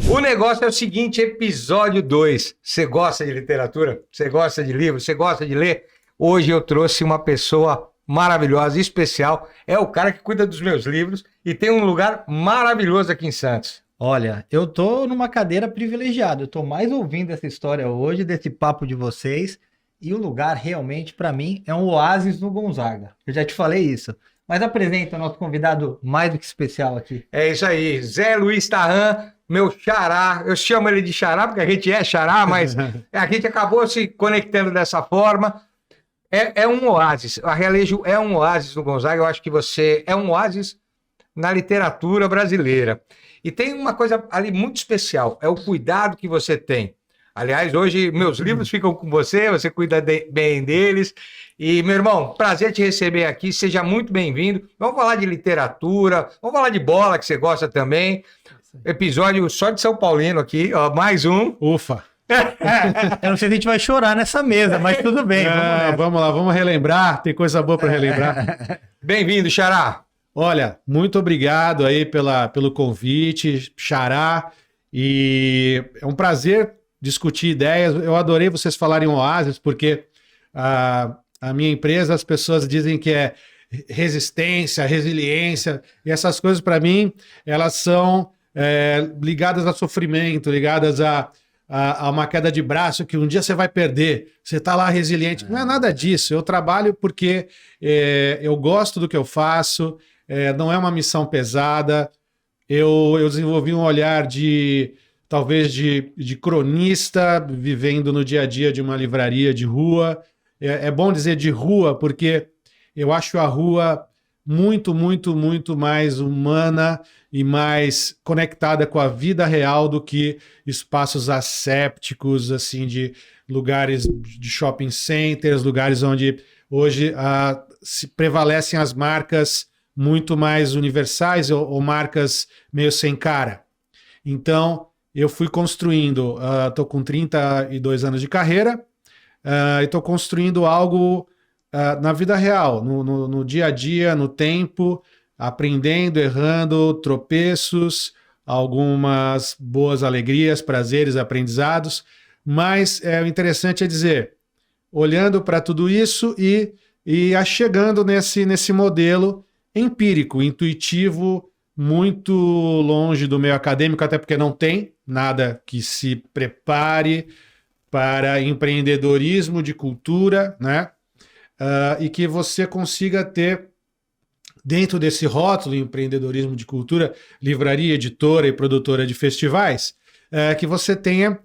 O negócio é o seguinte, episódio 2. Você gosta de literatura? Você gosta de livro? Você gosta de ler? Hoje eu trouxe uma pessoa maravilhosa, especial. É o cara que cuida dos meus livros e tem um lugar maravilhoso aqui em Santos. Olha, eu tô numa cadeira privilegiada. Eu tô mais ouvindo essa história hoje, desse papo de vocês. E o lugar realmente, para mim, é um oásis no Gonzaga. Eu já te falei isso. Mas apresenta o nosso convidado mais do que especial aqui. É isso aí, Zé Luiz Tarran, meu xará. Eu chamo ele de xará porque a gente é xará, mas a gente acabou se conectando dessa forma. É um oásis. A Realejo é um oásis no Gonzaga. Eu acho que você é um oásis na literatura brasileira. E tem uma coisa ali muito especial, é o cuidado que você tem. Aliás, hoje meus livros ficam com você cuida bem deles. E, meu irmão, prazer te receber aqui, seja muito bem-vindo. Vamos falar de literatura, vamos falar de bola, que você gosta também. Episódio só de São Paulino aqui, ó, mais um. Ufa! Eu não sei se a gente vai chorar nessa mesa, mas tudo bem. Vamos lá, vamos relembrar, tem coisa boa para relembrar. Bem-vindo, xará. Olha, muito obrigado aí pelo convite, xará, e é um prazer discutir ideias. Eu adorei vocês falarem oásis, porque a minha empresa, as pessoas dizem que é resistência, resiliência, e essas coisas para mim, elas são ligadas a sofrimento, ligadas a uma queda de braço que um dia você vai perder, você está lá resiliente. Não é nada disso, eu trabalho porque eu gosto do que eu faço, não é uma missão pesada, eu desenvolvi um olhar talvez de cronista, vivendo no dia a dia de uma livraria de rua. É bom dizer de rua, porque eu acho a rua muito, muito, muito mais humana e mais conectada com a vida real do que espaços assépticos, assim, de lugares de shopping centers, lugares onde hoje se prevalecem as marcas muito mais universais ou marcas meio sem cara. Então, eu fui construindo, estou com 32 anos de carreira, e estou construindo algo na vida real, no dia a dia, no tempo, aprendendo, errando, tropeços, algumas boas alegrias, prazeres, aprendizados, mas o interessante é dizer, olhando para tudo isso e chegando nesse modelo empírico, intuitivo, muito longe do meio acadêmico, até porque não tem nada que se prepare para empreendedorismo de cultura, né? E que você consiga ter, dentro desse rótulo empreendedorismo de cultura, livraria, editora e produtora de festivais, que você tenha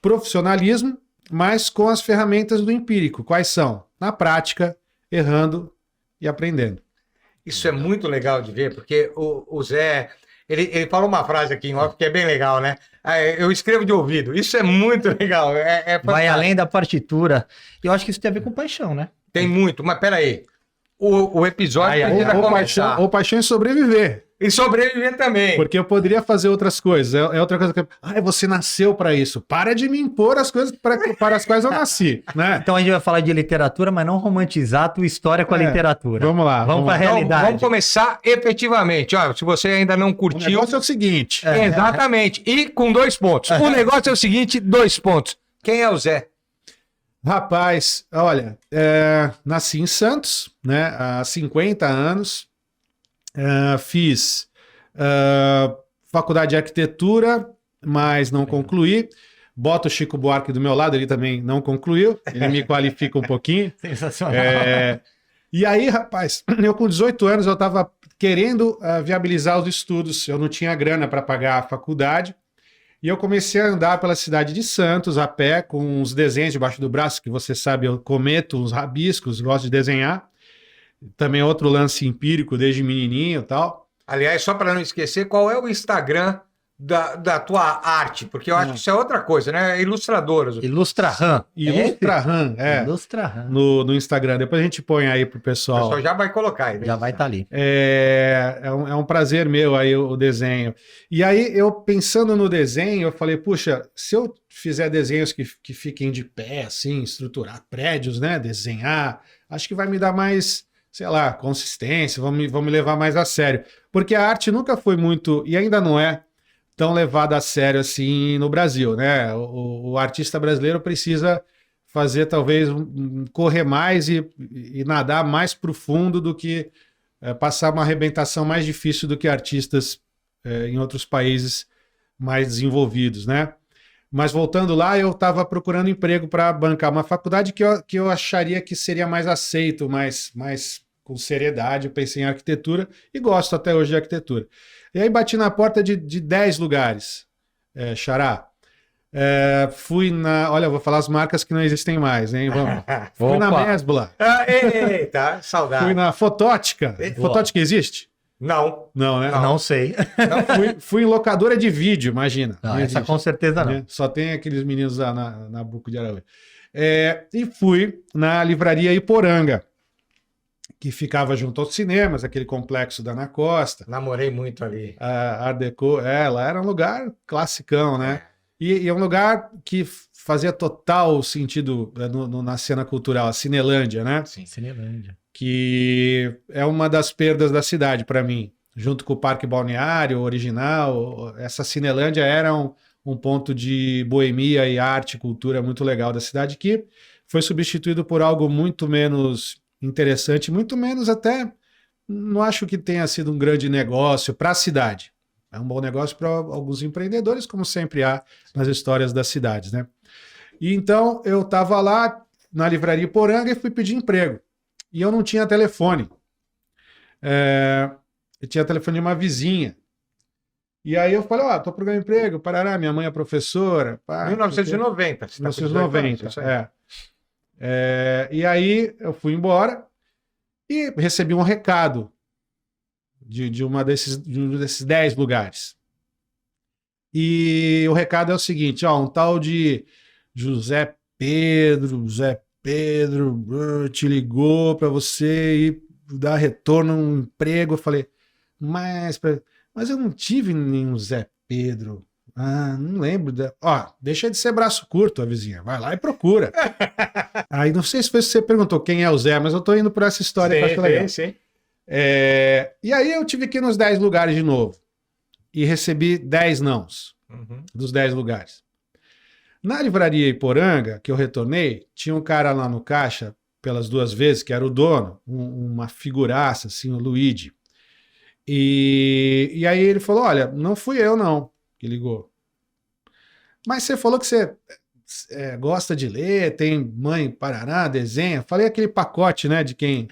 profissionalismo, mas com as ferramentas do empírico. Quais são? Na prática, errando e aprendendo. Isso é muito legal de ver, porque o Zé, ele falou uma frase aqui em off que é bem legal, né? Eu escrevo de ouvido. Isso é muito legal. Vai além da partitura. E eu acho que isso tem a ver com paixão, né? Tem muito, mas peraí. O episódio precisa começar. Ou paixão em sobreviver. E sobreviver também. Porque eu poderia fazer outras coisas. É outra coisa que... você nasceu para isso. Para de me impor as coisas para as quais eu nasci, né? Então a gente vai falar de literatura, mas não romantizar a tua história com a literatura. Vamos lá. Vamos para a realidade. Então, vamos começar efetivamente. Ó, se você ainda não curtiu... O negócio é o seguinte. Exatamente. E com 2 pontos. O negócio é o seguinte, 2 pontos. Quem é o Zé? Rapaz, olha, nasci em Santos, né, há 50 anos, fiz faculdade de arquitetura, mas não concluí. Boto o Chico Buarque do meu lado, ele também não concluiu, ele me qualifica um pouquinho. Sensacional. E aí, rapaz, eu com 18 anos eu estava querendo viabilizar os estudos, eu não tinha grana para pagar a faculdade, e eu comecei a andar pela cidade de Santos, a pé, com uns desenhos debaixo do braço, que você sabe, eu cometo uns rabiscos, gosto de desenhar. Também outro lance empírico, desde menininho e tal. Aliás, só para não esquecer, qual é o Instagram da tua arte? Porque eu acho que isso é outra coisa, né? Ilustradoras. Ilustrahan. Ilustrahan, Ilustrahan. No Instagram. Depois a gente põe aí pro pessoal. O pessoal já vai colocar aí. Né? Já vai estar ali. É um prazer meu aí o desenho. E aí, eu pensando no desenho, eu falei, puxa, se eu fizer desenhos que fiquem de pé, assim, estruturar prédios, né? Desenhar, acho que vai me dar mais, sei lá, consistência, vão me levar mais a sério. Porque a arte nunca foi muito, e ainda não é, tão levada a sério assim no Brasil, né? O artista brasileiro precisa fazer talvez correr mais e nadar mais profundo do que passar uma arrebentação mais difícil do que artistas em outros países mais desenvolvidos, né? Mas voltando lá, eu estava procurando emprego para bancar uma faculdade que eu acharia que seria mais aceito, mais com seriedade. Eu pensei em arquitetura e gosto até hoje de arquitetura. E aí bati na porta de 10 lugares, Xará. Fui na... Olha, eu vou falar as marcas que não existem mais, hein? Vamos. Fui na Mesbla. Eita, saudade. Fui na Fotótica. Fotótica existe? Não. Não, né? Não sei. Fui em locadora de vídeo, imagina. Não, Não essa existe, com certeza não. né? Só tem aqueles meninos lá na Buco de Araújo. E fui na livraria Iporanga, que ficava junto aos cinemas, aquele complexo da Ana Costa. Namorei muito ali. A Art Deco, lá era um lugar classicão, né? E é um lugar que fazia total sentido na cena cultural, a Cinelândia, né? Sim. Cinelândia. Que é uma das perdas da cidade para mim. Junto com o Parque Balneário original, essa Cinelândia era um ponto de boemia e arte e cultura muito legal da cidade, que foi substituído por algo muito menos interessante, muito menos até, não acho que tenha sido um grande negócio para a cidade. É um bom negócio para alguns empreendedores, como sempre há nas histórias das cidades, né? E então eu estava lá na livraria Iporanga e fui pedir emprego. E eu não tinha telefone. Eu tinha telefone de uma vizinha. E aí eu falei, tô procurando emprego, parará, minha mãe é professora. 1990. 1990, E aí eu fui embora e recebi um recado de um desses 10 lugares. E o recado é o seguinte, um tal de José Pedro te ligou para você ir dar retorno a um emprego. Eu falei, mas eu não tive nenhum Zé Pedro. Não lembro. Deixa de ser braço curto, a vizinha. Vai lá e procura. Aí não sei se você perguntou quem é o Zé, mas eu tô indo por essa história que eu acho legal. Sim. E aí eu tive que ir nos 10 lugares de novo. E recebi 10 nãos dos 10 lugares. Na livraria Iporanga, que eu retornei, tinha um cara lá no caixa, pelas 2 vezes, que era o dono, uma figuraça, assim, o Luigi. E aí ele falou, olha, não fui eu não que ligou. Mas você falou que você gosta de ler, tem mãe Paraná, desenha. Falei aquele pacote, né, de quem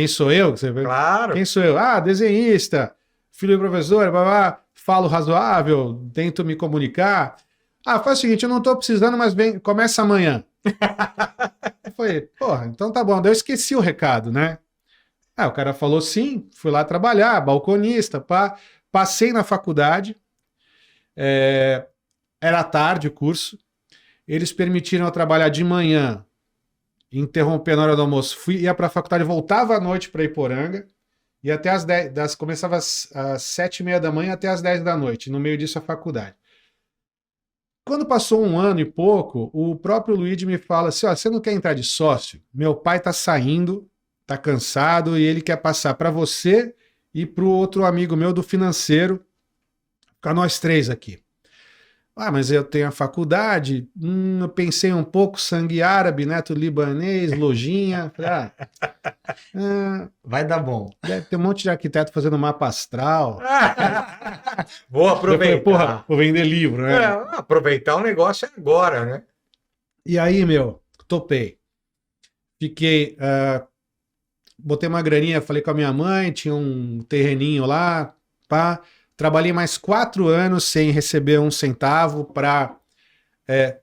sou eu. Claro. Quem sou eu? Desenhista, filho de professor, falo razoável, tento me comunicar. Faz o seguinte, eu não tô precisando, mas começa amanhã. Eu falei, porra, então tá bom. Daí eu esqueci o recado, né? O cara falou sim, fui lá trabalhar, balconista, passei na faculdade, era tarde o curso, eles permitiram eu trabalhar de manhã, interromper na hora do almoço, ia para a faculdade, voltava à noite para Iporanga, e até às 10, começava às 7h30 da manhã até às 10 da noite, no meio disso a faculdade. Quando passou 1 ano e pouco, o próprio Luigi me fala assim, você não quer entrar de sócio? Meu pai tá saindo, tá cansado, e ele quer passar para você e para o outro amigo meu do financeiro, ficar nós 3 aqui. Mas eu tenho a faculdade, eu pensei um pouco, sangue árabe, neto libanês, lojinha. Falei, vai dar bom. Deve ter um monte de arquiteto fazendo mapa astral. Vou aproveitar. Eu falei, porra, vou vender livro, né? Aproveitar o negócio agora, né? E aí, topei. Fiquei, botei uma graninha, falei com a minha mãe, tinha um terreninho lá, trabalhei mais 4 anos sem receber 1 centavo para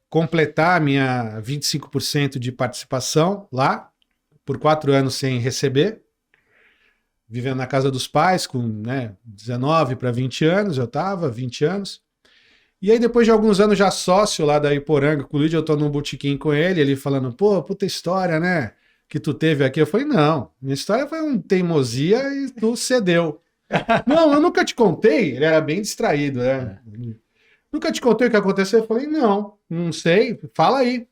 completar a minha 25% de participação lá, por 4 anos sem receber, vivendo na casa dos pais, com 19 para 20 anos, eu estava, 20 anos. E aí, depois de alguns anos já sócio lá da Iporanga, com o Luigi, eu tô num botequim com ele falando, puta história, né, que tu teve aqui. Eu falei, não, minha história foi uma teimosia e tu cedeu. Não, eu nunca te contei. Ele era bem distraído, né? Nunca te contei o que aconteceu. Eu falei, não sei, fala aí.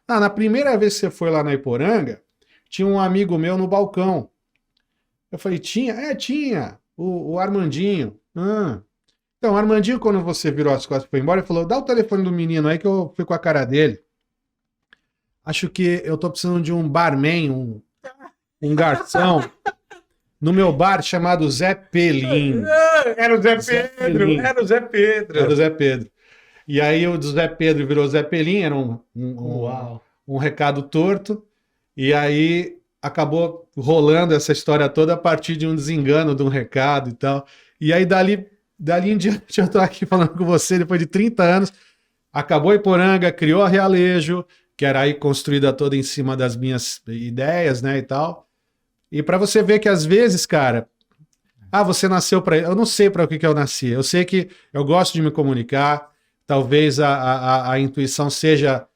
Na primeira vez que você foi lá na Iporanga, tinha um amigo meu no balcão. Eu falei, tinha? Tinha, o Armandinho. Então, o Armandinho, quando você virou as costas e foi embora, ele falou: dá o telefone do menino aí que eu fui com a cara dele. Acho que eu tô precisando de um barman, um garçom, no meu bar chamado Zé Pelim. Era o Zé Zé Pedro, Pelim. era o Zé Pedro. Era o Zé Pedro. E aí o do Zé Pedro virou Zé Pelim, era Uau. um recado torto. E aí acabou rolando essa história toda a partir de um desengano de um recado e tal. E aí dali em diante eu tô aqui falando com você depois de 30 anos. Acabou Iporanga, criou a Realejo, que era aí construída toda em cima das minhas ideias, né, e tal. E para você ver que às vezes, cara, você nasceu para... Eu não sei para o que eu nasci. Eu sei que eu gosto de me comunicar. Talvez a intuição seja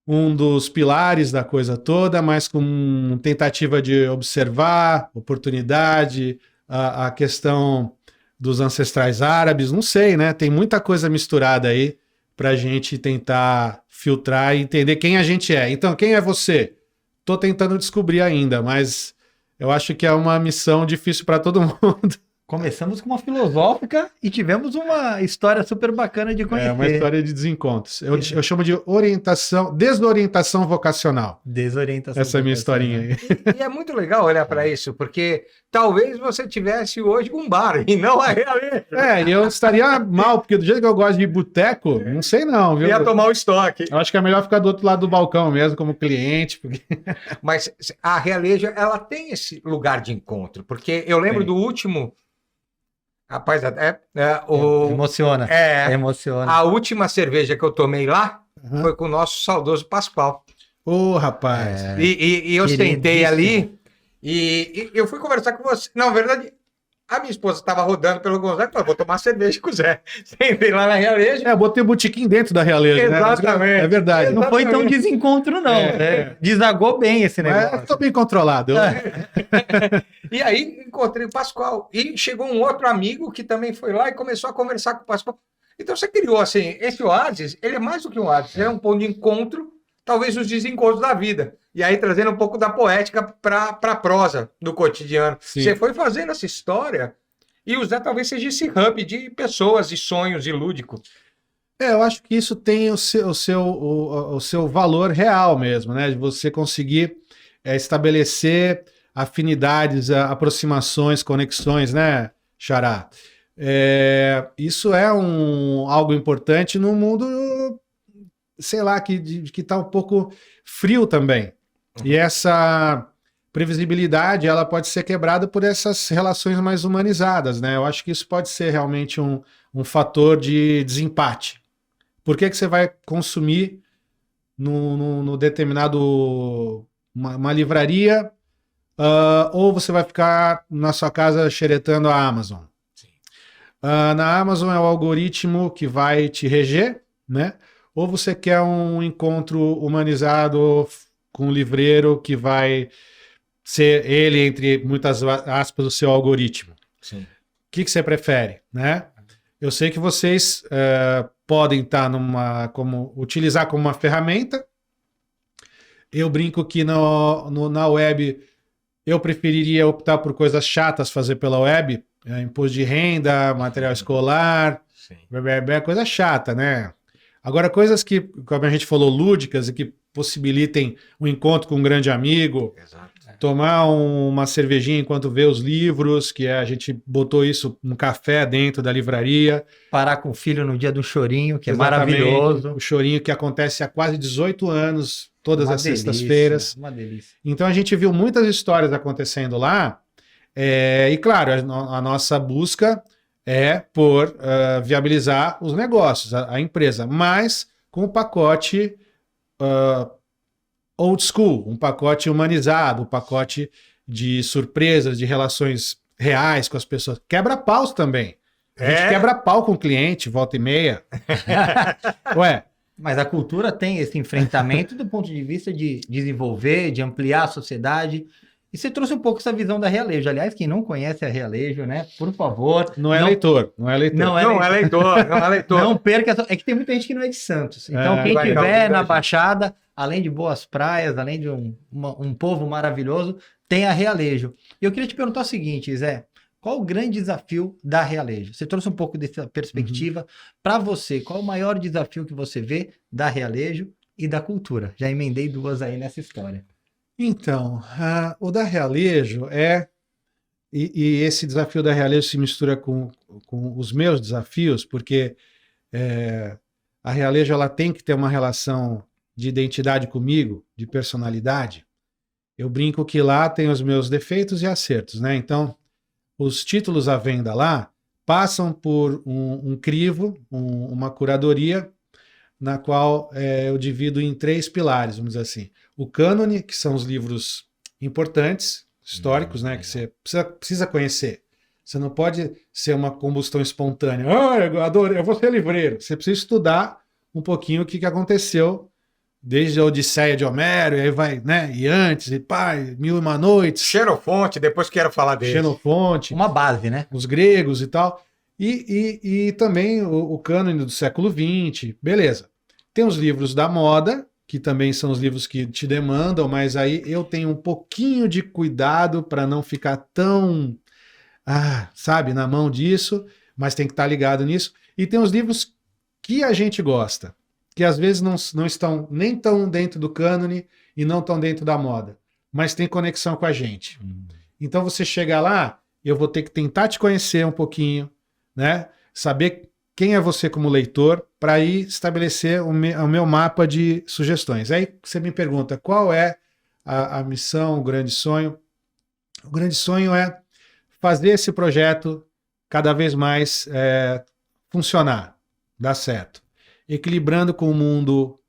um dos pilares da coisa toda, mas com tentativa de observar, oportunidade, a questão dos ancestrais árabes, não sei, né? Tem muita coisa misturada aí para a gente tentar filtrar e entender quem a gente é. Então, quem é você? Estou tentando descobrir ainda, mas eu acho que é uma missão difícil para todo mundo. Começamos com uma filosófica e tivemos uma história super bacana de conhecer. É uma história de desencontros. Eu chamo de desorientação vocacional. Desorientação. Essa é a minha historinha aí. E é muito legal olhar para isso, porque talvez você tivesse hoje um bar e não a Realejo. E eu estaria mal, porque do jeito que eu gosto de boteco, não sei não, viu? Ia tomar o estoque. Eu acho que é melhor ficar do outro lado do balcão mesmo, como cliente. Porque... Mas a Realejo, ela tem esse lugar de encontro, porque eu lembro do último... Rapaz, Emociona. Emociona. A última cerveja que eu tomei lá foi com o nosso saudoso Pascoal. Rapaz. E eu sentei ali e eu fui conversar com você. Não, na verdade, a minha esposa estava rodando pelo Gonzaga e falou: vou tomar cerveja com o Zé. Sentei lá na Realejo. Eu botei o botiquim dentro da Realejo, Exatamente. Né? É verdade. Não foi tão desencontro, não. Desagou bem esse negócio. Estou bem controlado. E aí encontrei o Pascoal. E chegou um outro amigo que também foi lá e começou a conversar com o Pascoal. Então você criou assim, esse oásis, ele é mais do que um oásis, é um ponto de encontro, talvez os desencontros da vida. E aí trazendo um pouco da poética para a prosa do cotidiano. Sim. Você foi fazendo essa história e o Zé talvez seja esse hub de pessoas e sonhos e lúdico. Eu acho que isso tem o seu valor real mesmo, né? De você conseguir estabelecer afinidades, aproximações, conexões, né, Xará? Isso é algo importante no mundo, sei lá, que está um pouco frio também. E essa previsibilidade, ela pode ser quebrada por essas relações mais humanizadas, né? Eu acho que isso pode ser realmente um fator de desempate. Por que você vai consumir no determinado... uma livraria... ou você vai ficar na sua casa xeretando a Amazon. Na Amazon é o algoritmo que vai te reger, né? Ou você quer um encontro humanizado com um livreiro que vai ser ele, entre muitas aspas, o seu algoritmo. Sim. O que você prefere, né? Eu sei que vocês podem estar utilizar como uma ferramenta. Eu brinco que na web eu preferiria optar por coisas chatas fazer pela web, imposto de renda, material escolar, coisa chata, né? Agora, coisas que, como a gente falou, lúdicas e que possibilitem um encontro com um grande amigo, tomar uma cervejinha enquanto vê os livros, que a gente botou isso no café dentro da livraria. Parar com o filho no dia do chorinho, que Exatamente, é maravilhoso. O chorinho que acontece há quase 18 anos, todas as delícia, sextas-feiras. Uma delícia. Então a gente viu muitas histórias acontecendo lá, e claro, a nossa busca é por viabilizar os negócios, a empresa, mas com o pacote old school, um pacote humanizado, um pacote de surpresas, de relações reais com as pessoas. Quebra-paus também. A gente quebra pau com o cliente, volta e meia. Ué. Mas a cultura tem esse enfrentamento do ponto de vista de desenvolver, de ampliar a sociedade. E você trouxe um pouco essa visão da Realejo. Aliás, quem não conhece a Realejo, né? Por favor. Não é leitor. Não é leitor. Não é leitor. Não perca. É que tem muita gente que não é de Santos. Então, quem estiver na Baixada, além de boas praias, além de um povo maravilhoso, tem a Realejo. E eu queria te perguntar o seguinte, Zé. qual o grande desafio da Realejo? Você trouxe um pouco dessa perspectiva. Para você, qual o maior desafio que você vê da Realejo e da cultura? Já emendei duas aí nessa história. Então, o da Realejo e esse desafio da Realejo se mistura com os meus desafios, porque a Realejo ela tem que ter uma relação de identidade comigo, de personalidade. Eu brinco que lá tem os meus defeitos e acertos, né? Então, os títulos à venda lá passam por um crivo, uma curadoria, na qual eu divido em 3 pilares, vamos dizer assim. O cânone, que são os livros importantes, históricos, né, que você precisa conhecer. Você não pode ser uma combustão espontânea. Eu adoro, eu vou ser livreiro. Você precisa estudar um pouquinho o que aconteceu desde a Odisseia de Homero, e aí vai, né, e antes, e Mil e Uma Noites. Xenofonte, depois quero falar dele. Xenofonte. Uma base, né? Os gregos e tal. E também o cânone do século XX, beleza. Tem os livros da moda, que também são os livros que te demandam, mas aí eu tenho um pouquinho de cuidado para não ficar tão, sabe, na mão disso, mas tem que estar ligado nisso. E tem os livros que a gente gosta, que às vezes não estão nem tão dentro do cânone e não tão dentro da moda, mas tem conexão com a gente. Então você chega lá, eu vou ter que tentar te conhecer um pouquinho, né? Saber quem é você como leitor, para aí estabelecer o meu mapa de sugestões. Aí você me pergunta qual é a missão, o grande sonho. O grande sonho é fazer esse projeto cada vez mais funcionar, dar certo. Equilibrando com o mundo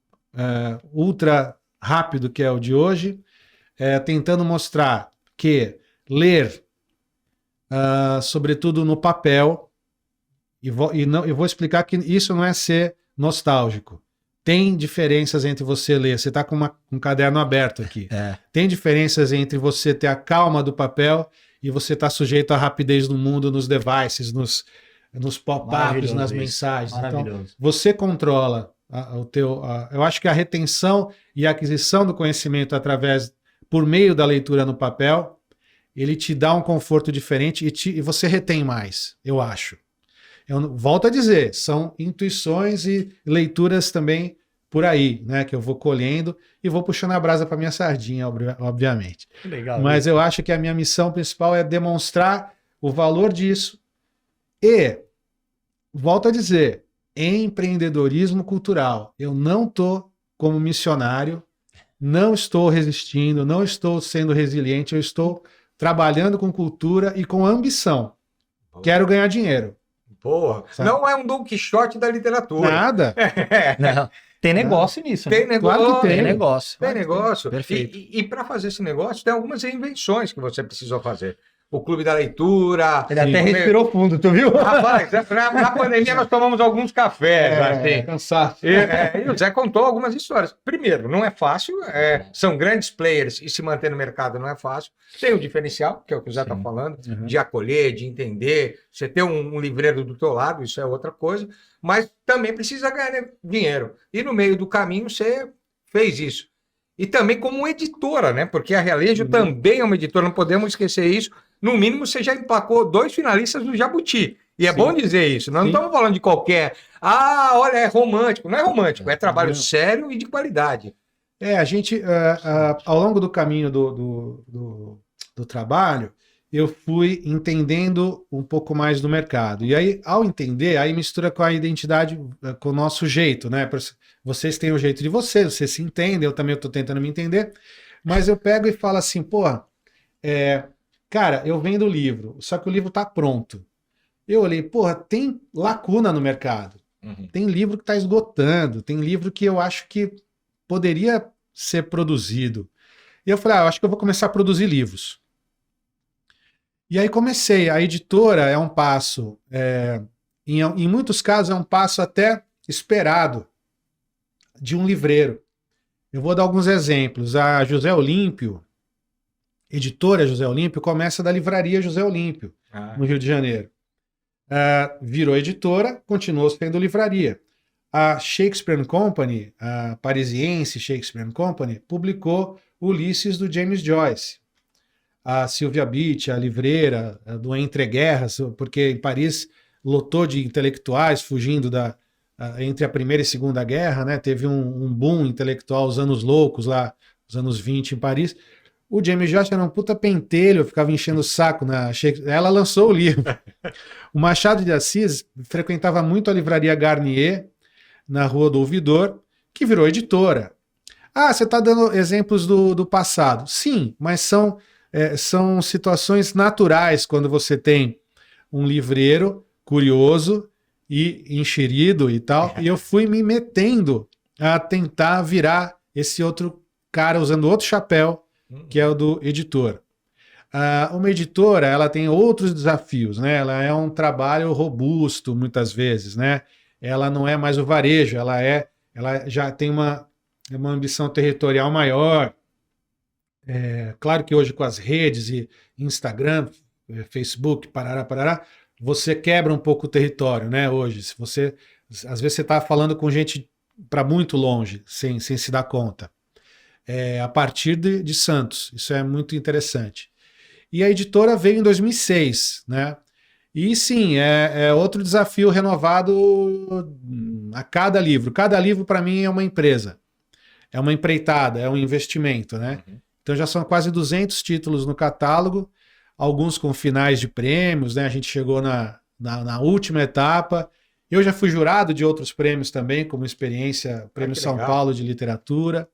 ultra rápido que é o de hoje, tentando mostrar que ler, sobretudo no papel, eu vou explicar que isso não é ser nostálgico. Tem diferenças entre você ler. Você está com um caderno aberto aqui. Tem diferenças entre você ter a calma do papel e você estar sujeito à rapidez do mundo nos devices, nos pop-ups, nas mensagens. Então, você controla o teu... eu acho que a retenção e a aquisição do conhecimento por meio da leitura no papel, ele te dá um conforto diferente e você retém mais, eu acho. Eu volto a dizer, são intuições e leituras também por aí, né, que eu vou colhendo e vou puxando a brasa para minha sardinha, obviamente. Legal. Mas eu acho que a minha missão principal é demonstrar o valor disso e, volto a dizer, empreendedorismo cultural. Eu não estou como missionário, não estou resistindo, não estou sendo resiliente, eu estou trabalhando com cultura e com ambição. Quero ganhar dinheiro. Porra, sabe? Não é um Don Quixote da literatura. Nada. Não, tem negócio nisso. Tem né? negócio. Claro que Tem negócio. Tem negócio. Perfeito. E para fazer esse negócio, tem algumas invenções que você precisou fazer. O Clube da Leitura. Ele até respirou fundo, tu viu? Rapaz, na pandemia nós tomamos alguns cafés. Assim. Cansaço. E o Zé contou algumas histórias. Primeiro, não é fácil, são grandes players e se manter no mercado não é fácil. Tem o diferencial, que é o que o Zé está falando, de acolher, de entender. Você ter um livreiro do teu lado, isso é outra coisa. Mas também precisa ganhar dinheiro. E no meio do caminho você fez isso. E também como editora, né? Porque a Realejo também é uma editora, não podemos esquecer isso. No mínimo, você já emplacou 2 finalistas do Jabuti. E é bom dizer isso. Nós não estamos falando de qualquer... olha, é romântico. Não é romântico, é trabalho sério e de qualidade. A gente, ao longo do caminho do trabalho, eu fui entendendo um pouco mais do mercado. E aí, ao entender, aí mistura com a identidade, com o nosso jeito, né? Vocês têm o jeito de vocês se entendem, eu também estou tentando me entender. Mas eu pego e falo assim, cara, eu vendo o livro, só que o livro está pronto. Eu olhei, tem lacuna no mercado. Tem livro que está esgotando, tem livro que eu acho que poderia ser produzido. E eu falei, eu acho que eu vou começar a produzir livros. E aí comecei. A editora é um passo, em muitos casos é um passo até esperado de um livreiro. Eu vou dar alguns exemplos. A José Olímpio, editora José Olímpio, começa da livraria José Olímpio, no Rio de Janeiro. Virou editora, continuou sendo livraria. A Shakespeare Company, a parisiense Shakespeare Company, publicou Ulisses do James Joyce. a Sylvia Beach, a livreira do Entre Guerras, porque em Paris lotou de intelectuais fugindo entre a Primeira e Segunda Guerra, né? Teve um boom intelectual, os anos loucos lá, os anos 20 em Paris. O James Joyce era um puta pentelho, ficava enchendo o saco na Shakespeare. Ela lançou o livro. O Machado de Assis frequentava muito a livraria Garnier, na Rua do Ouvidor, que virou editora. Ah, você está dando exemplos do passado. Sim, mas são situações naturais quando você tem um livreiro curioso e enxerido e tal. E eu fui me metendo a tentar virar esse outro cara usando outro chapéu, que é o do editor. Uma editora, ela tem outros desafios, né? Ela é um trabalho robusto, muitas vezes, né? Ela não é mais o varejo, ela já tem uma ambição territorial maior. Claro que hoje com as redes e Instagram, Facebook, parará, você quebra um pouco o território, né? Hoje, às vezes você está falando com gente para muito longe, sem se dar conta. A partir de Santos, isso é muito interessante. E a editora veio em 2006, né? E sim, é outro desafio renovado a cada livro. Cada livro, para mim, é uma empresa. É uma empreitada, é um investimento, né? Uhum. Então já são quase 200 títulos no catálogo, alguns com finais de prêmios, né? A gente chegou na última etapa. Eu já fui jurado de outros prêmios também, como experiência, Prêmio São Paulo de Literatura.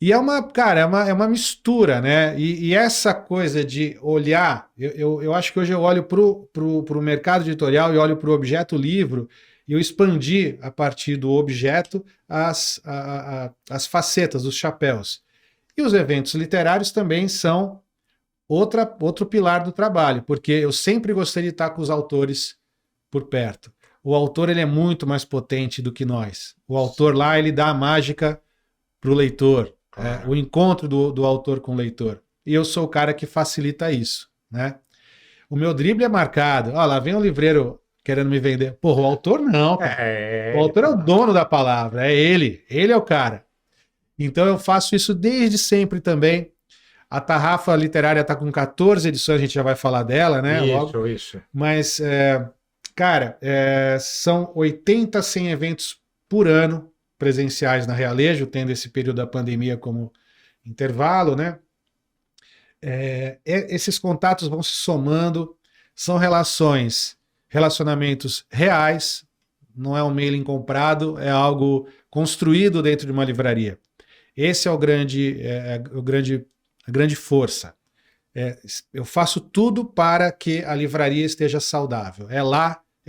E é uma mistura, né? E essa coisa de olhar, eu acho que hoje eu olho para o mercado editorial e olho para o objeto livro, e eu expandi a partir do objeto as facetas, os chapéus. E os eventos literários também são outro pilar do trabalho, porque eu sempre gostei de estar com os autores por perto. O autor ele é muito mais potente do que nós. O autor lá ele dá a mágica para o leitor. O encontro do autor com o leitor. E eu sou o cara que facilita isso, né? O meu drible é marcado. Lá vem o livreiro querendo me vender. Porra, o autor não, cara. O autor é o dono da palavra, é ele. Ele é o cara. Então eu faço isso desde sempre também. A Tarrafa Literária está com 14 edições, a gente já vai falar dela, né? Isso. Mas, cara, são 80, 100 eventos por ano presenciais na Realejo, tendo esse período da pandemia como intervalo, né? Esses contatos vão se somando, são relacionamentos reais, não é um mailing comprado, é algo construído dentro de uma livraria. Esse é a grande força. Eu faço tudo para que a livraria esteja saudável. É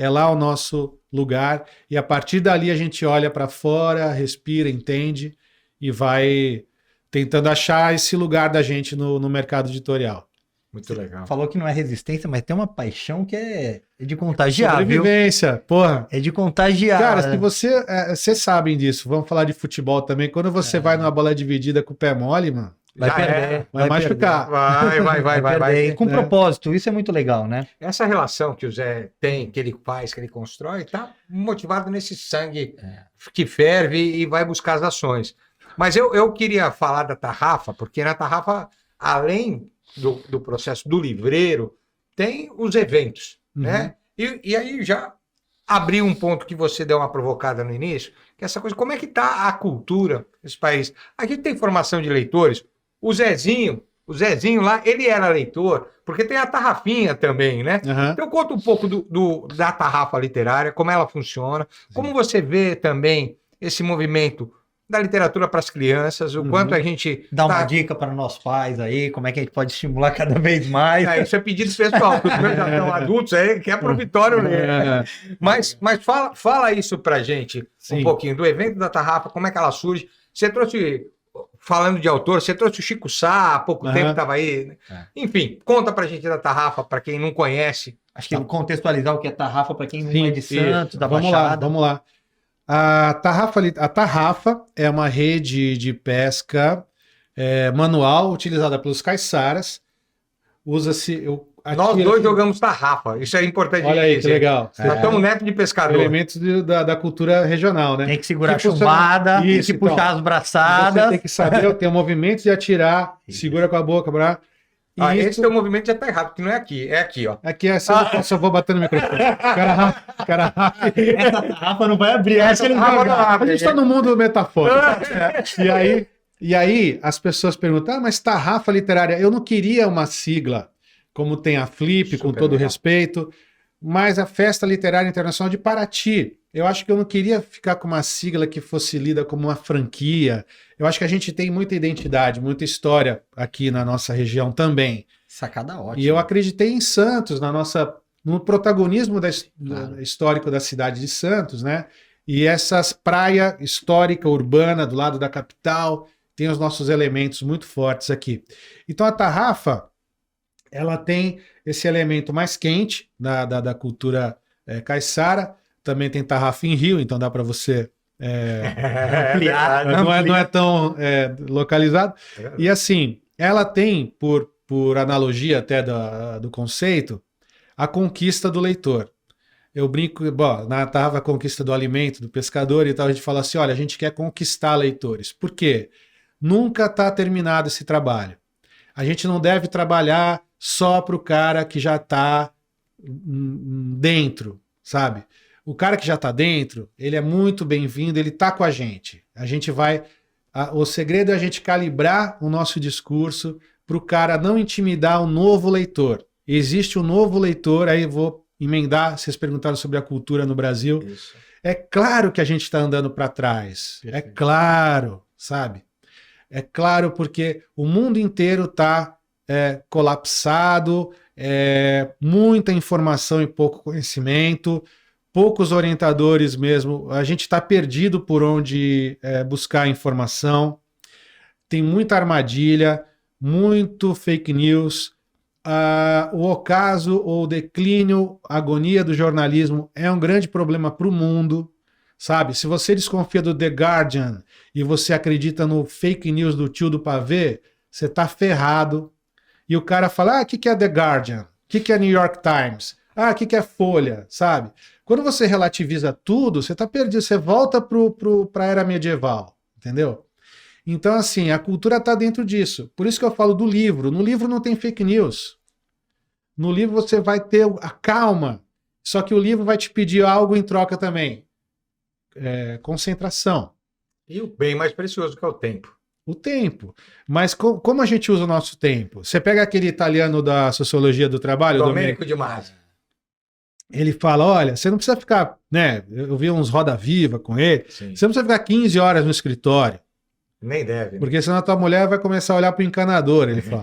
lá o nosso lugar, e a partir dali a gente olha para fora, respira, entende e vai tentando achar esse lugar da gente no mercado editorial. Muito legal. Falou que não é resistência, mas tem uma paixão que é de contagiar, sobrevivência, viu? Porra. É de contagiar. Cara, se vocês sabem disso, vamos falar de futebol também, quando você vai numa bola dividida com o pé mole, mano, vai perder. Vai machucar. Vai. Com propósito, isso é muito legal, né? Essa relação que o Zé tem, que ele faz, que ele constrói, tá motivado nesse sangue que ferve e vai buscar as ações. Mas eu queria falar da Tarrafa, porque na Tarrafa, além do processo do livreiro, tem os eventos, né? E aí já abri um ponto que você deu uma provocada no início, que é essa coisa, como é que está a cultura nesse país? A gente tem formação de leitores. O Zezinho lá, ele era leitor, porque tem a Tarrafinha também, né? Então conta um pouco da Tarrafa Literária, como ela funciona, como você vê também esse movimento da literatura para as crianças, o quanto a gente... Dá uma dica para nossos pais aí, como é que a gente pode estimular cada vez mais. Isso é pedido pessoal, porque os meus já estão adultos aí, que é pro Vitório ler. Mas fala isso pra gente um pouquinho, do evento da Tarrafa, como é que ela surge. Você trouxe... Falando de autor, você trouxe o Chico Sá, há pouco tempo estava aí. Né? Enfim, conta pra gente da Tarrafa, para quem não conhece. Acho que contextualizar o que é Tarrafa para quem não é de Santos, da Vamos Baixada. Vamos lá. A Tarrafa é uma rede de pesca manual utilizada pelos caiçaras. Usa-se, Nós dois jogamos tarrafa. Isso é importante. Olha aí, que legal. Nós somos neto de pescador. Elementos da cultura regional, né? Tem que segurar a Que funciona- chumbada, tem Isso, que puxar então. as Você braçadas. tem que saber, tem o movimento de atirar, Isso. segura com a boca, brá. E Esse isso, teu movimento já tá errado, porque não é aqui, é aqui, ó. aqui é assim, eu só vou bater no microfone. Cara, Essa tarrafa não vai abrir, acho que ele não vai tarrafa não abrir. abre. a gente tá no mundo metafórico. E aí as pessoas perguntam, mas tarrafa literária, eu não queria uma sigla, como tem a Flip, com Super todo legal. respeito, mas a Festa Literária Internacional de Paraty. Eu acho que eu não queria ficar com uma sigla que fosse lida como uma franquia. Eu acho que a gente tem muita identidade, muita história aqui na nossa região também. Sacada ótima. E eu acreditei em Santos, no protagonismo Claro. histórico da cidade de Santos, né? E essas praia histórica, urbana, do lado da capital, tem os nossos elementos muito fortes aqui. Então a tarrafa, ela tem esse elemento mais quente da cultura caiçara, também tem tarrafa em Rio, então dá para você... Ampliar. não é tão localizado. E assim, ela tem, por analogia até do conceito, a conquista do leitor. Eu brinco, bom, na tarrafa a conquista do alimento, do pescador e tal, a gente fala assim, olha, a gente quer conquistar leitores. Por quê? Nunca está terminado esse trabalho. A gente não deve trabalhar só para o cara que já está dentro, sabe? O cara que já está dentro, ele é muito bem-vindo, ele está com a gente. A gente vai... O segredo é a gente calibrar o nosso discurso para o cara não intimidar o novo leitor. Existe um novo leitor, aí eu vou emendar, vocês perguntaram sobre a cultura no Brasil. Isso. É claro que a gente está andando para trás. É Perfeito. claro, sabe? É claro porque o mundo inteiro está colapsado, muita informação e pouco conhecimento, poucos orientadores mesmo. A gente está perdido por onde buscar informação. Tem muita armadilha, muito fake news. O ocaso ou o declínio, a agonia do jornalismo é um grande problema para o mundo, sabe? Se você desconfia do The Guardian e você acredita no fake news do tio do pavê, você tá ferrado. E o cara fala, o que é The Guardian? O que é New York Times? O que é Folha? Sabe? Quando você relativiza tudo, você tá perdido, você volta para a era medieval, entendeu? Então, assim, a cultura está dentro disso. Por isso que eu falo do livro. No livro não tem fake news. No livro você vai ter a calma. Só que o livro vai te pedir algo em troca também. Concentração. E o bem mais precioso que é o tempo. O tempo. Mas como a gente usa o nosso tempo? Você pega aquele italiano da sociologia do trabalho, Domênico de Masi. ele fala, olha, você não precisa ficar, né? Eu vi uns roda-viva com ele. Sim. Você não precisa ficar 15 horas no escritório. Nem deve. Porque senão a tua mulher vai começar a olhar para o encanador, ele fala.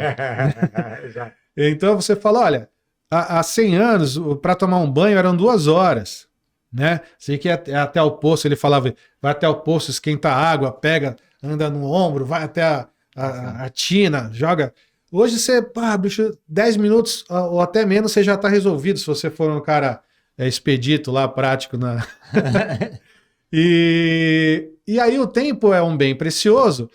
Exato. Então você fala, olha, há 100 anos, para tomar um banho eram 2 horas, né? Você que até o poço, ele falava, vai até o poço, esquenta a água, pega, anda no ombro, vai até a tina, joga. Hoje você, bicho, 10 minutos ou até menos você já está resolvido, se você for um cara expedito lá, prático na... E aí o tempo é um bem precioso,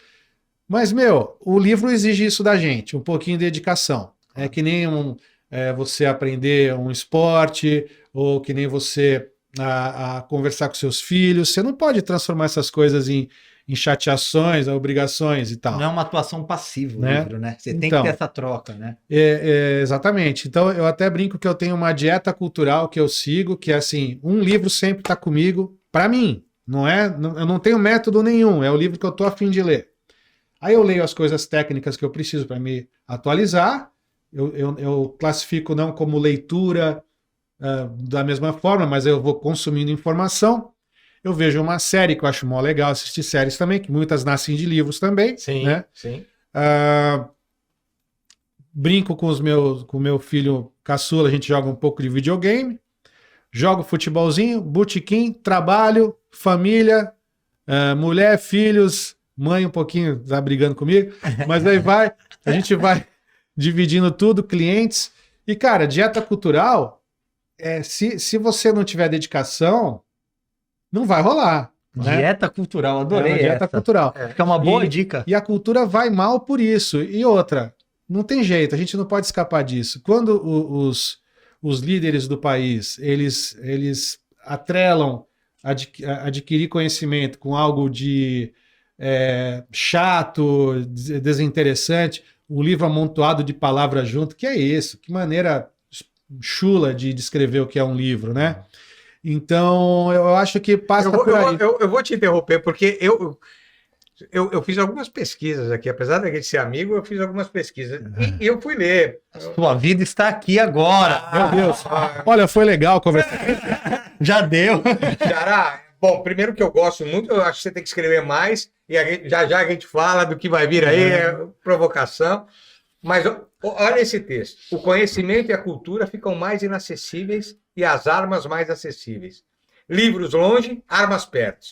mas, o livro exige isso da gente, um pouquinho de dedicação. É que nem você aprender um esporte, ou que nem você a conversar com seus filhos. Você não pode transformar essas coisas em chateações, obrigações e tal. Não é uma atuação passiva o Né? livro, né? Você tem Então. que ter essa troca, né? Exatamente. Então, eu até brinco que eu tenho uma dieta cultural que eu sigo, que é assim, um livro sempre está comigo, para mim. Eu não tenho método nenhum, é o livro que eu estou a fim de ler. Aí eu leio as coisas técnicas que eu preciso para me atualizar, eu classifico não como leitura da mesma forma, mas eu vou consumindo informação. Eu vejo uma série que eu acho mó legal, assistir séries também, que muitas nascem de livros também. Sim, né? sim. Brinco com o meu filho caçula, a gente joga um pouco de videogame, jogo futebolzinho, botequim, trabalho, família, mulher, filhos, mãe um pouquinho tá brigando comigo, mas aí a gente vai dividindo tudo, clientes. E, cara, dieta cultural, se você não tiver dedicação, não vai rolar. Né? Dieta cultural, adorei uma dieta essa. cultural. Acho que é uma boa dica. E a cultura vai mal por isso. E outra, não tem jeito, a gente não pode escapar disso. Quando os líderes do país, eles atrelam adquirir conhecimento com algo de chato, desinteressante, um livro amontoado de palavras junto, que é isso? Que maneira chula de descrever o que é um livro, né? Então, eu acho que passa por aí. Eu vou te interromper, porque eu fiz algumas pesquisas aqui, apesar da gente ser amigo, eu fiz algumas pesquisas. E eu fui ler. Sua vida está aqui agora. Meu Deus. Olha, foi legal conversar. Já deu. Xará, bom, primeiro que eu gosto muito, eu acho que você tem que escrever mais, e já a gente fala do que vai vir aí, provocação. Mas olha esse texto. O conhecimento e a cultura ficam mais inacessíveis e as armas mais acessíveis. Livros longe, armas perto.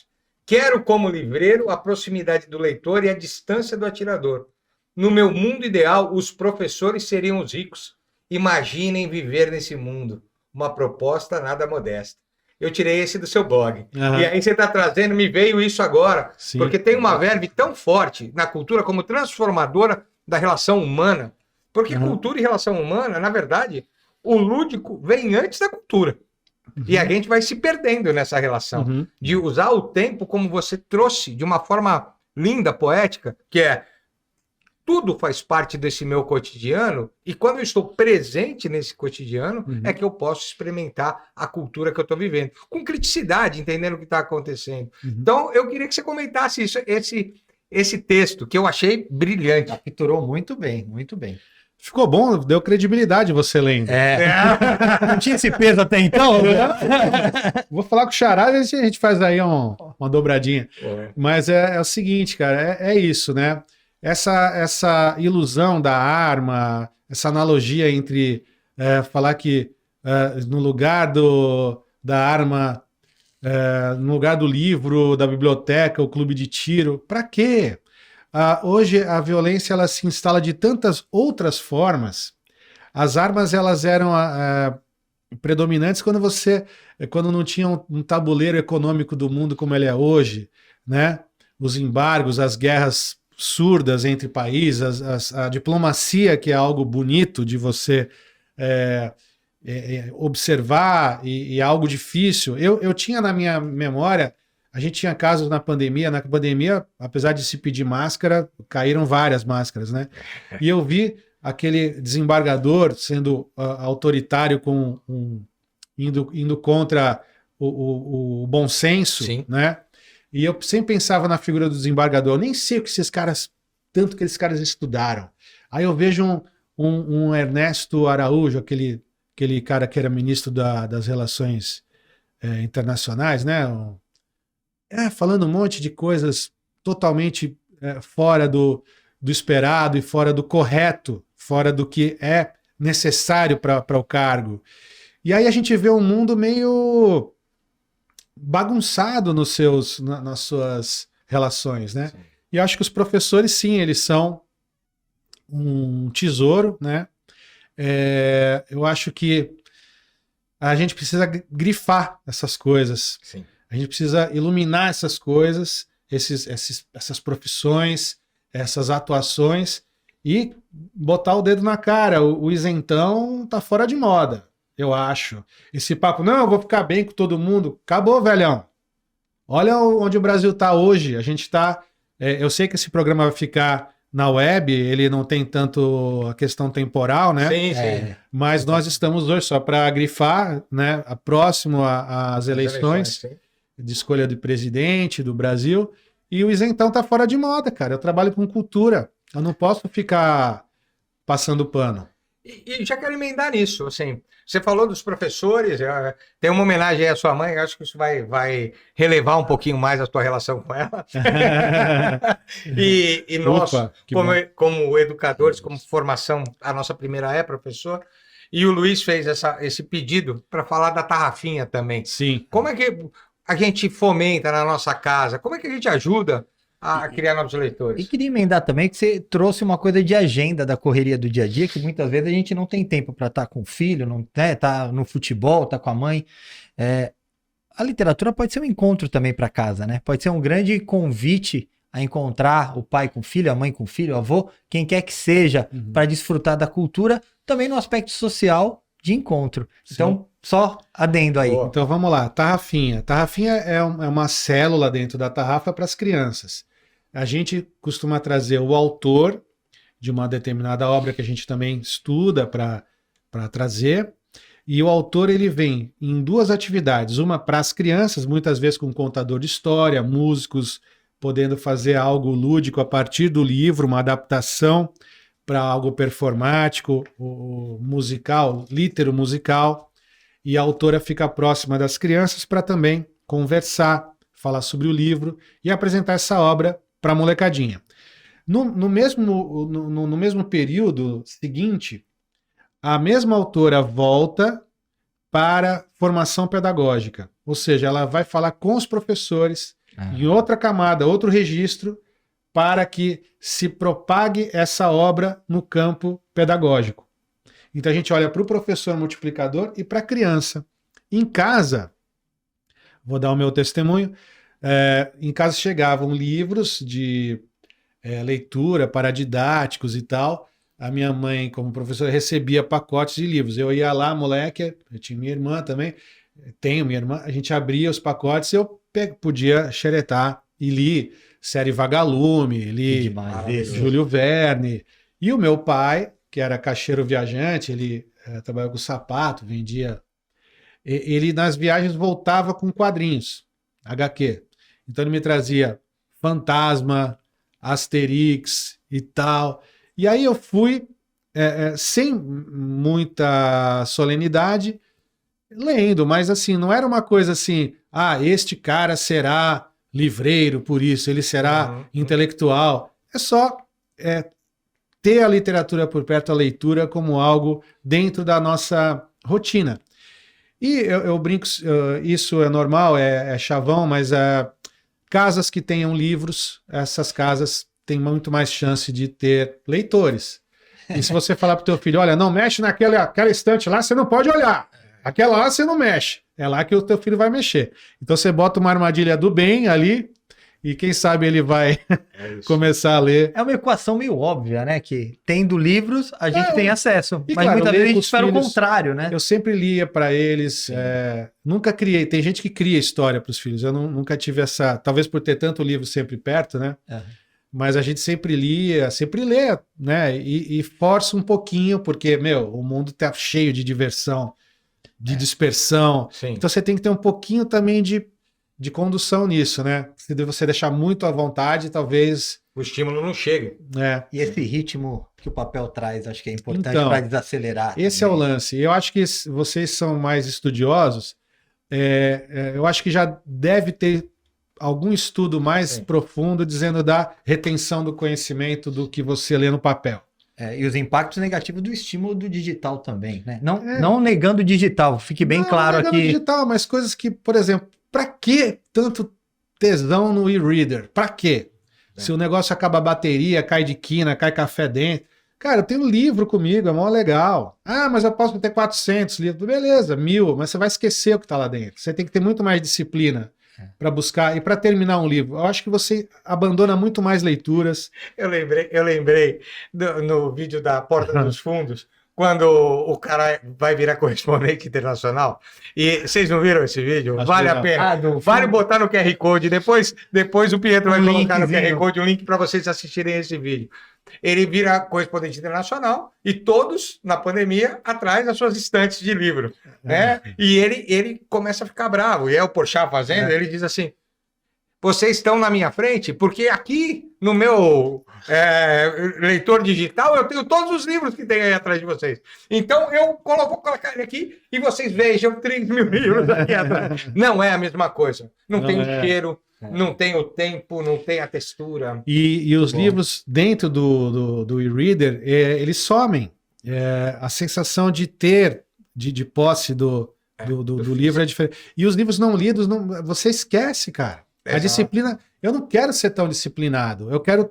Quero, como livreiro, a proximidade do leitor e a distância do atirador. No meu mundo ideal, os professores seriam os ricos. Imaginem viver nesse mundo. Uma proposta nada modesta. Eu tirei esse do seu blog. Uhum. E aí você está trazendo, me veio isso agora, Sim. porque tem uma verve tão forte na cultura como transformadora da relação humana. Porque cultura e relação humana, na verdade, o lúdico vem antes da cultura. E a gente vai se perdendo nessa relação. De usar o tempo como você trouxe, de uma forma linda, poética, que é tudo faz parte desse meu cotidiano, e quando eu estou presente nesse cotidiano, é que eu posso experimentar a cultura que eu estou vivendo. Com criticidade, entendendo o que está acontecendo. Então, eu queria que você comentasse isso, esse texto, que eu achei brilhante. Capturou muito bem, muito bem. Ficou bom, deu credibilidade você lendo. Não tinha esse peso até então? Vou falar com o Xará e a gente faz aí uma dobradinha. Mas é o seguinte, cara, é isso, né? Essa ilusão da arma, essa analogia entre falar que no lugar da arma, no lugar do livro, da biblioteca, o clube de tiro, para quê? Hoje a violência ela se instala de tantas outras formas. As armas elas eram predominantes quando não tinha um tabuleiro econômico do mundo como ele é hoje, né? Os embargos, as guerras surdas entre países, a diplomacia, que é algo bonito de você observar e é algo difícil. Eu tinha na minha memória, a gente tinha casos na pandemia, apesar de se pedir máscara, caíram várias máscaras, né? E eu vi aquele desembargador sendo autoritário, indo contra o bom senso, Sim. né? E eu sempre pensava na figura do desembargador. Eu nem sei o que tanto que esses caras estudaram. Aí eu vejo um Ernesto Araújo, aquele cara que era ministro das Relações Internacionais, né? Falando um monte de coisas totalmente fora do esperado e fora do correto, fora do que é necessário para o cargo. E aí a gente vê um mundo meio bagunçado nas suas relações, né? Sim. E eu acho que os professores, sim, eles são um tesouro, né? Eu acho que a gente precisa grifar essas coisas. Sim. A gente precisa iluminar essas coisas, essas profissões, essas atuações e botar o dedo na cara. O isentão tá fora de moda, eu acho. Esse papo, não, eu vou ficar bem com todo mundo. Acabou, velhão. Olha onde o Brasil tá hoje. A gente tá... eu sei que esse programa vai ficar na web, ele não tem tanto a questão temporal, né? Sim, sim. Mas nós estamos hoje, só para grifar, né? Próximo às eleições. Sim. De escolha de presidente do Brasil, e o isentão tá fora de moda, cara. Eu trabalho com cultura, eu não posso ficar passando pano. E já quero emendar nisso, assim, você falou dos professores, tem uma homenagem aí à sua mãe, acho que isso vai relevar um pouquinho mais a tua relação com ela. e nós, Opa, como educadores, como formação, a nossa primeira é professor, e o Luiz fez esse pedido para falar da tarrafinha também. Sim. Como é que a gente fomenta na nossa casa? Como é que a gente ajuda a criar novos leitores? E queria emendar também que você trouxe uma coisa de agenda da correria do dia a dia, que muitas vezes a gente não tem tempo para estar com o filho, não, né, tá no futebol, tá com a mãe. A literatura pode ser um encontro também para casa, né? Pode ser um grande convite a encontrar o pai com o filho, a mãe com o filho, o avô, quem quer que seja, para desfrutar da cultura, também no aspecto social de encontro. Então, só adendo aí. Boa. Então vamos lá, tarrafinha. Tarrafinha é uma célula dentro da tarrafa para as crianças. A gente costuma trazer o autor de uma determinada obra que a gente também estuda para trazer. E o autor ele vem em duas atividades, uma para as crianças, muitas vezes com um contador de história, músicos podendo fazer algo lúdico a partir do livro, uma adaptação para algo performático, o musical, litero musical, e a autora fica próxima das crianças para também conversar, falar sobre o livro e apresentar essa obra para a molecadinha. No mesmo período seguinte, a mesma autora volta para formação pedagógica, ou seja, ela vai falar com os professores em outra camada, outro registro, para que se propague essa obra no campo pedagógico. Então a gente olha para o professor multiplicador e para a criança. Em casa, vou dar o meu testemunho, em casa chegavam livros de leitura para didáticos e tal. A minha mãe, como professora, recebia pacotes de livros. Eu ia lá, moleque, eu tinha minha irmã também, tenho minha irmã, a gente abria os pacotes e eu podia xeretar e li série Vagalume, li Júlio Verne. E o meu pai, que era caixeiro viajante, ele trabalhava com sapato, vendia. Ele nas viagens voltava com quadrinhos, HQ. Então ele me trazia Fantasma, Asterix e tal. E aí eu fui, sem muita solenidade, lendo, mas assim, não era uma coisa assim, este cara será livreiro por isso, ele será intelectual. É só ter a literatura por perto, a leitura como algo dentro da nossa rotina. E eu brinco, isso é normal, é chavão, mas casas que tenham livros, essas casas têm muito mais chance de ter leitores. E se você falar para o teu filho, olha, não mexe naquela estante lá, você não pode olhar. Aquela lá você não mexe. É lá que o teu filho vai mexer. Então você bota uma armadilha do bem ali e quem sabe ele vai começar a ler. É uma equação meio óbvia, né? Que tendo livros, a gente tem acesso. Mas claro, muitas vezes a gente espera o filhos, contrário, né? Eu sempre lia para eles. Nunca criei. Tem gente que cria história para os filhos. Eu nunca tive essa... Talvez por ter tanto livro sempre perto, né? Mas a gente sempre lia, sempre lê, né? E força um pouquinho, porque, o mundo tá cheio de diversão, de dispersão. Sim. Então você tem que ter um pouquinho também de condução nisso, né? Se você deixar muito à vontade, talvez... O estímulo não chega. E esse ritmo que o papel traz, acho que é importante Então, para desacelerar. Esse também. é o lance. Eu acho que vocês são mais estudiosos. Eu acho que já deve ter algum estudo mais profundo dizendo da retenção do conhecimento do que você lê no papel. E os impactos negativos do estímulo do digital também, né? Não negando o digital, fique bem claro não aqui. Digital, mas coisas que, por exemplo, para que tanto tesão no e-reader? Para quê? Se o negócio acaba a bateria, cai de quina, cai café dentro. Cara, eu tenho livro comigo, é mó legal. Mas eu posso ter 400 livros. Beleza, 1000, mas você vai esquecer o que está lá dentro. Você tem que ter muito mais disciplina para buscar e para terminar um livro. Eu acho que você abandona muito mais leituras. Eu lembrei no vídeo da Porta dos Fundos, quando o cara vai virar correspondente internacional. E vocês não viram esse vídeo? Acho vale que a não. pena. Vale botar no QR Code. Depois o Pietro vai colocar no QR Code um link para vocês assistirem esse vídeo. Ele vira correspondente internacional e todos, na pandemia, atrás das suas estantes de livro. Né? E ele começa a ficar bravo. E é o Porchat fazendo, ele diz assim, vocês estão na minha frente porque aqui no meu leitor digital eu tenho todos os livros que tem aí atrás de vocês. Então eu vou colocar ele aqui e vocês vejam 3 mil livros aqui atrás. Não é a mesma coisa. Não tem o cheiro, não tem o tempo, não tem a textura. E os livros dentro do e-reader, eles somem. A sensação de ter, de posse do livro é diferente. E os livros não lidos, você esquece, cara. A disciplina, eu não quero ser tão disciplinado. Eu quero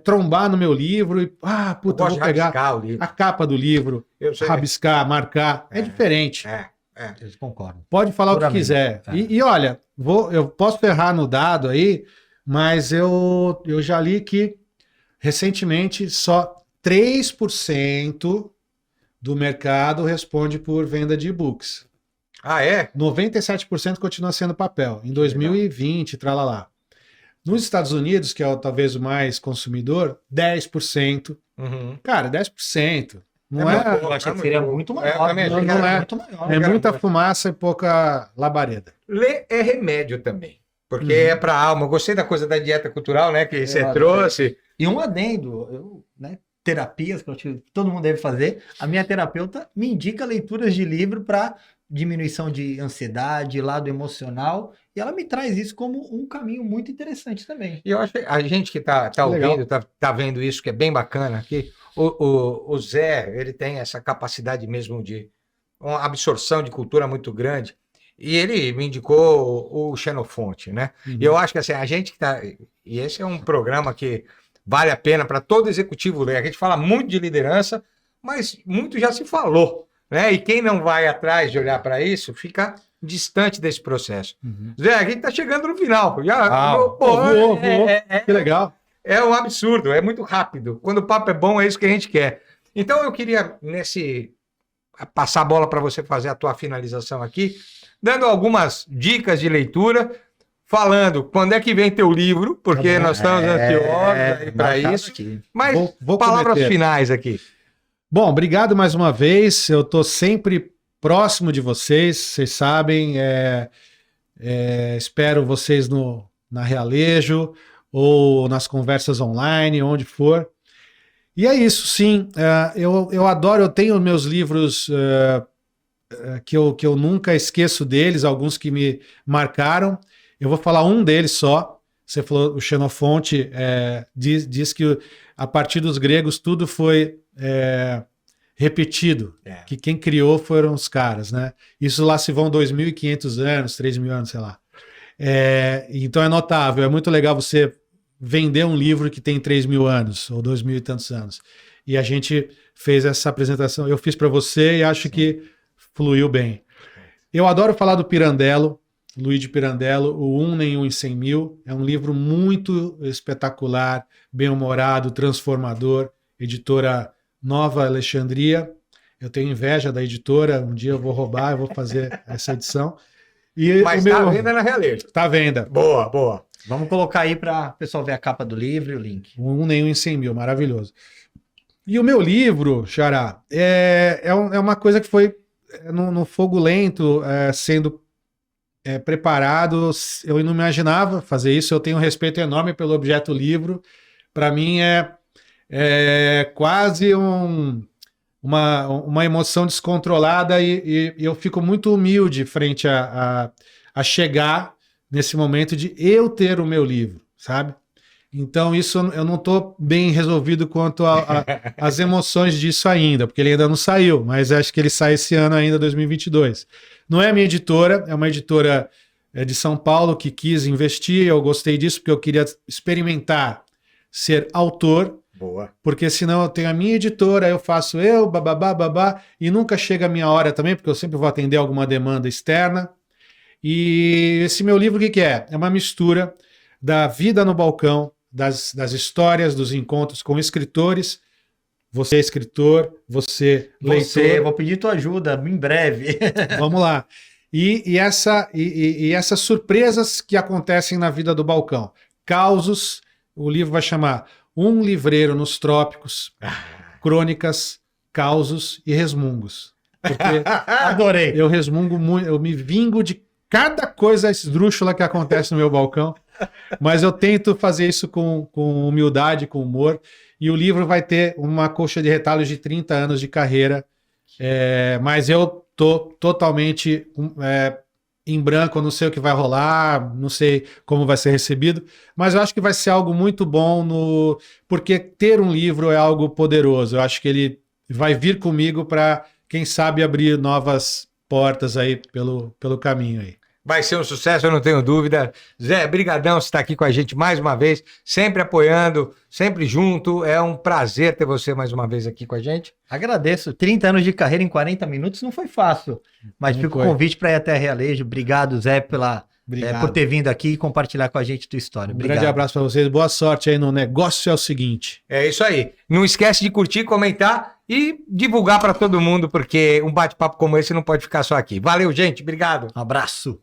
trombar no meu livro e, eu vou pegar a capa do livro, rabiscar, marcar. É diferente. Eu concordo. Pode falar o que quiser. E olha, eu posso errar no dado aí, mas eu já li que recentemente só 3% do mercado responde por venda de e-books. Ah, é? 97% continua sendo papel. Em 2020, tralalá. Nos Estados Unidos, que é talvez o mais consumidor, 10%. Uhum. Cara, 10%. Não É é, muito Eu achei que seria muito maior. também achei que Não, era muito maior. é muita fumaça e pouca labareda. Ler é remédio também. Porque Uhum. é para a alma. Eu gostei da coisa da dieta cultural, né? Que você Eu trouxe. E um adendo, né, terapias que todo mundo deve fazer. A minha terapeuta me indica leituras de livro para diminuição de ansiedade, lado emocional, e ela me traz isso como um caminho muito interessante também. E eu acho que a gente que tá Legal. ouvindo, tá vendo isso, que é bem bacana aqui. O Zé, ele tem essa capacidade mesmo de uma absorção de cultura muito grande. E ele me indicou o Xenofonte, né? Uhum. E eu acho que assim, a gente que tá. E esse é um programa que vale a pena para todo executivo ler. A gente fala muito de liderança, mas muito já se falou, né? E quem não vai atrás de olhar para isso fica distante desse processo. Uhum. Zé, a gente tá chegando no final. Já, Voou. Que legal. é um absurdo, é muito rápido. Quando o papo é bom, é isso que a gente quer. Então eu queria passar a bola para você fazer a tua finalização aqui, dando algumas dicas de leitura, falando quando é que vem teu livro, porque Tá bom. nós estamos ansiosos para marcado isso. aqui. Mas Vou palavras prometer. finais aqui. Bom, obrigado mais uma vez. Eu estou sempre próximo de vocês, vocês sabem. Espero vocês na Realejo ou nas conversas online, onde for. E é isso, sim. Eu adoro, eu tenho meus livros que eu nunca esqueço deles, alguns que me marcaram. Eu vou falar um deles só. Você falou, o Xenofonte diz que a partir dos gregos tudo foi repetido, que quem criou foram os caras, né? Isso lá se vão 2.500 anos, 3.000 anos, sei lá. Então é notável, é muito legal você vender um livro que tem 3.000 anos, ou 2.000 e tantos anos. E a gente fez essa apresentação, eu fiz para você e acho que fluiu bem. Eu adoro falar do Pirandello, Luigi Pirandello, o Um Nenhum em 100 Mil. É um livro muito espetacular, bem-humorado, transformador, editora Nova Alexandria. Eu tenho inveja da editora, um dia eu vou roubar, eu vou fazer essa edição. E Mas está à venda na Realejo. Está à venda. Boa, boa. Vamos colocar aí para o pessoal ver a capa do livro e o link. Um Nenhum em 100 Mil, maravilhoso. E o meu livro, Xará, é uma coisa que foi no fogo lento, sendo preparado. Eu não imaginava fazer isso. Eu tenho um respeito enorme pelo objeto livro. Para mim é quase uma emoção descontrolada e eu fico muito humilde frente a chegar nesse momento de eu ter o meu livro, sabe? Então isso eu não estou bem resolvido quanto às emoções disso ainda, porque ele ainda não saiu, mas acho que ele sai esse ano ainda, 2022. Não é a minha editora, é uma editora de São Paulo que quis investir, eu gostei disso porque eu queria experimentar ser autor. Boa. Porque senão eu tenho a minha editora, eu faço babá, e nunca chega a minha hora também, porque eu sempre vou atender alguma demanda externa. E esse meu livro, o que é? É uma mistura da vida no balcão, das histórias, dos encontros com escritores. Você é escritor, você leitor. Vou pedir tua ajuda em breve. Vamos lá. E essas surpresas que acontecem na vida do balcão. Causos, o livro vai chamar Um Livreiro nos Trópicos, Crônicas, Causos e Resmungos. Porque Adorei. eu resmungo muito, eu me vingo de cada coisa esdrúxula que acontece no meu balcão, mas eu tento fazer isso com humildade, com humor, e o livro vai ter uma coxa de retalhos de 30 anos de carreira, mas eu tô totalmente em branco, eu não sei o que vai rolar, não sei como vai ser recebido, mas eu acho que vai ser algo muito bom, porque ter um livro é algo poderoso, eu acho que ele vai vir comigo para, quem sabe, abrir novas portas aí pelo caminho aí. Vai ser um sucesso, eu não tenho dúvida. Zé, brigadão você estar aqui com a gente mais uma vez, sempre apoiando, sempre junto. É um prazer ter você mais uma vez aqui com a gente. Agradeço. 30 anos de carreira em 40 minutos não foi fácil, mas Não fica o foi. convite para ir até a Realejo. Obrigado, Zé, pela Obrigado. por ter vindo aqui e compartilhar com a gente tua história. Um Obrigado. grande abraço para vocês. Boa sorte aí no negócio. É o seguinte. É isso aí. Não esquece de curtir, comentar e divulgar para todo mundo, porque um bate-papo como esse não pode ficar só aqui. Valeu, gente. Obrigado. Um abraço.